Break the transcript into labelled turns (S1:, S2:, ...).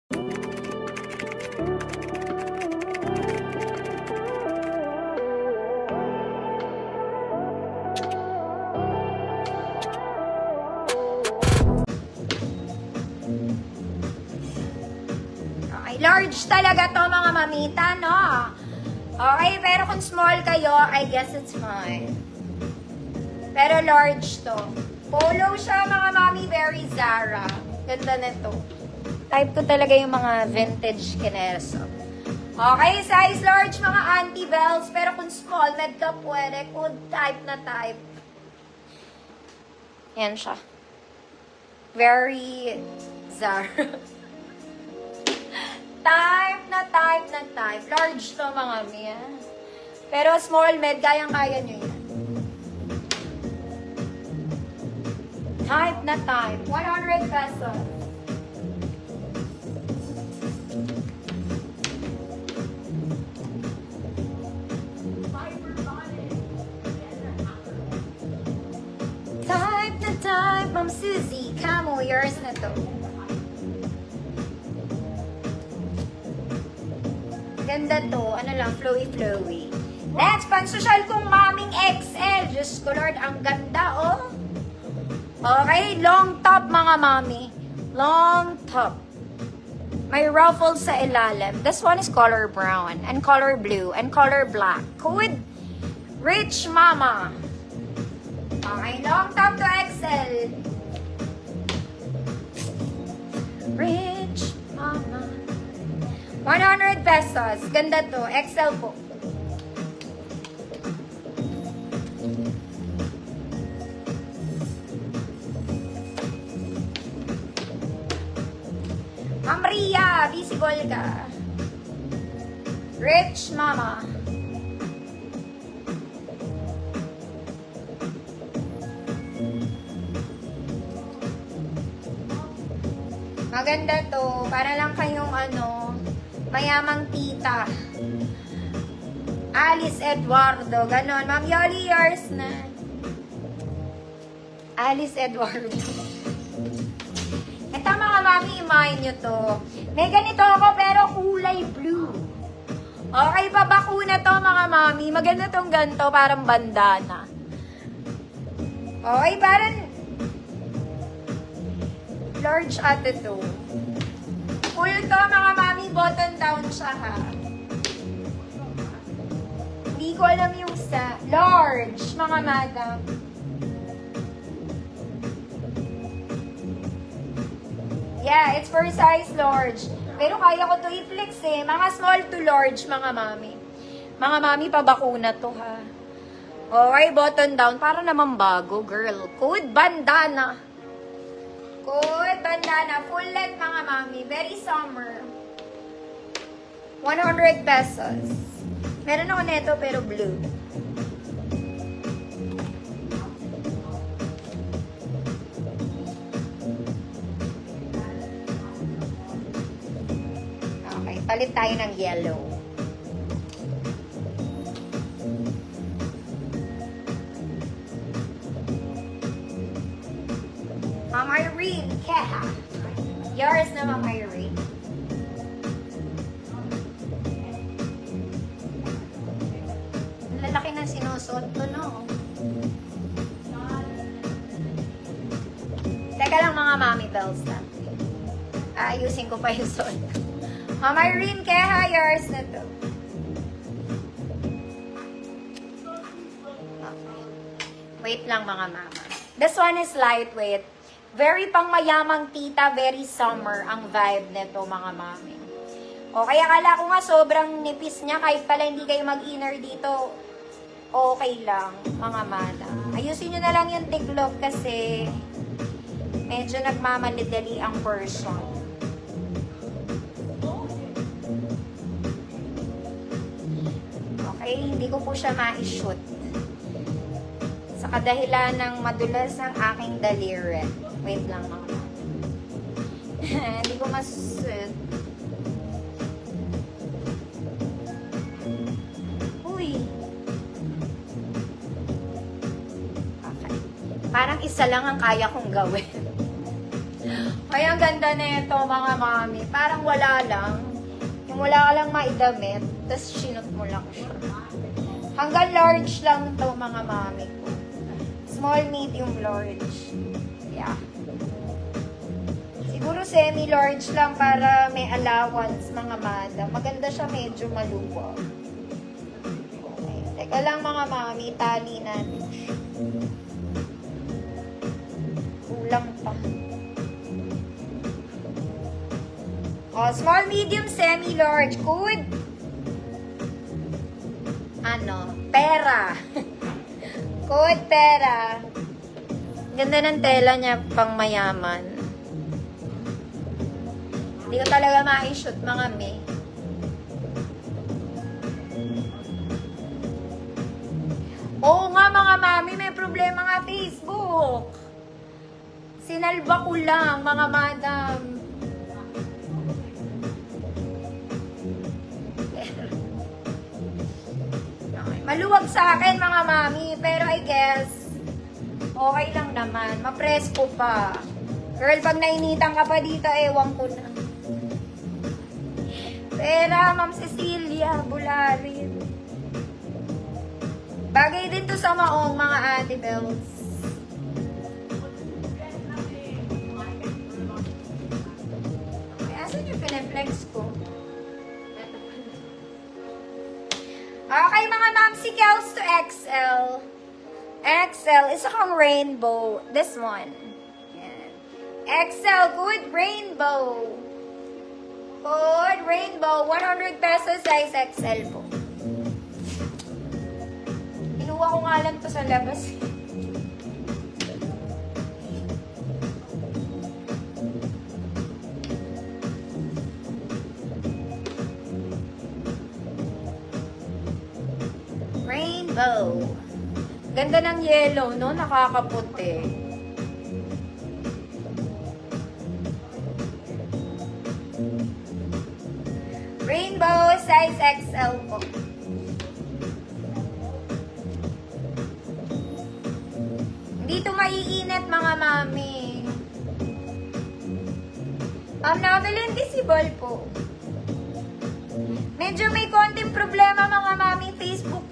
S1: Okay, large talaga to mga mamita, no? Okay, pero kung small kayo, I guess it's fine. Pero large to. Polo siya mga mami, very Zara. Ganda nito. Type ko talaga yung mga vintage kineso. Okay, size large mga anti-bells. Pero kung small, med ka pwede. Kung type na type. Yan siya. Very Zara. Type na type na type. Large to mga miya. Pero small med, kayang-kaya nyo yan. Type na type. 100 pesos. Type na type. Ma'am Susie, camo, yours na to. Ganda to. Ano lang, flowy-flowy. Next, pan-social kong maming XL. Diyos ko Lord, ang ganda, oh. Okay, long top mga mami. Long top. May ruffles sa ilalim. This one is color brown, and color blue, and color black. Good. Rich mama. Okay, long top to XL. Rich mama. 100 pesos. Ganda to. XL po. Ma'am Ria, visible ka. Rich mama. Maganda to. Para lang kayong mayamang tita. Alice Eduardo. Ganon. Ma'am Yoli, yours na. Alice Eduardo. Ito mga mami, imahin nyo to. May ganito ako pero kulay blue. Okay, pabakuna to mga mami. Maganda tong ganito, parang bandana. Okay, parang large ate to. Full to mga mami, button down siya ha. Hindi ko alam yung sa large mga madam. Yeah, it's for size large. Pero kaya ko to i-flex eh. Mga small to large, mga mami. Mga mami, pabakuna to ha. Okay, button down. Para naman bago, girl. Good bandana. Good bandana. Full length, mga mami. Very summer. 100 pesos. Meron ako neto pero blue. Palit tayo ng yellow. Ma'am Irene, Keha. Yours na, Ma'am Irene. Ang lalaki ng sinusuot to, no? Teka lang mga mami bells na. Ayusin ko pa yung suot. Ma'am Irene, kaya yours na to. Okay. Wait lang mga mama. This one is lightweight. Very pang mayamang tita, very summer ang vibe nito mga mami. Okay, akala ko nga sobrang nipis niya kahit pala hindi kayo mag-inner dito. Okay lang mga mada. Ayusin nyo na lang yung tiklop kasi medyo nagmamalidali ang person. Okay, hindi ko po siya ma-shoot. Sa kadahilan ng madulas ng aking daliri. Wait lang mga. Hindi ko mas-shoot. Uy. Okay. Parang isa lang ang kaya kong gawin. Kaya ang ganda nito mga mami. Parang wala lang. Yung wala ka lang maidamit, tapos sinot mo lang siya. Hanggang large lang to mga mami ko. Small, medium, large. Yeah. Siguro semi-large lang para may allowance mga madam. Maganda siya, medyo maluwag. Okay. Teka lang mga mami, tali natin siya. Kulang pa. Oh, small, medium, semi-large. Good. Pera. Good pera. Ganda ng tela niya, pang mayaman. Hindi ko talaga ma-shoot mga me. Oo nga mga mami, may problema nga Facebook. Sinalba ko lang mga madam. Maluwag sa akin mga mami, pero I guess okay lang naman. Mapresko pa. Girl, pag nainitan ka pa dito, ewan ko na. Pera, Ma'am Cecilia, Bularin. Bagay din to sa maong mga ate bells. Ay, asan yung pineflex ko? Okay, mga Mamsi Kels to XL. XL, isa kang rainbow. This one. Yan. XL, good rainbow. Good rainbow. 100 pesos size XL po. Inuwa ko nga lang to sa labas. Rainbow. Ganda ng yellow, no? Nakakaputi. Rainbow, size XL po. Hindi to maiinit mga mami. Novelin visible po. Medyo may konting problema mga mami Facebook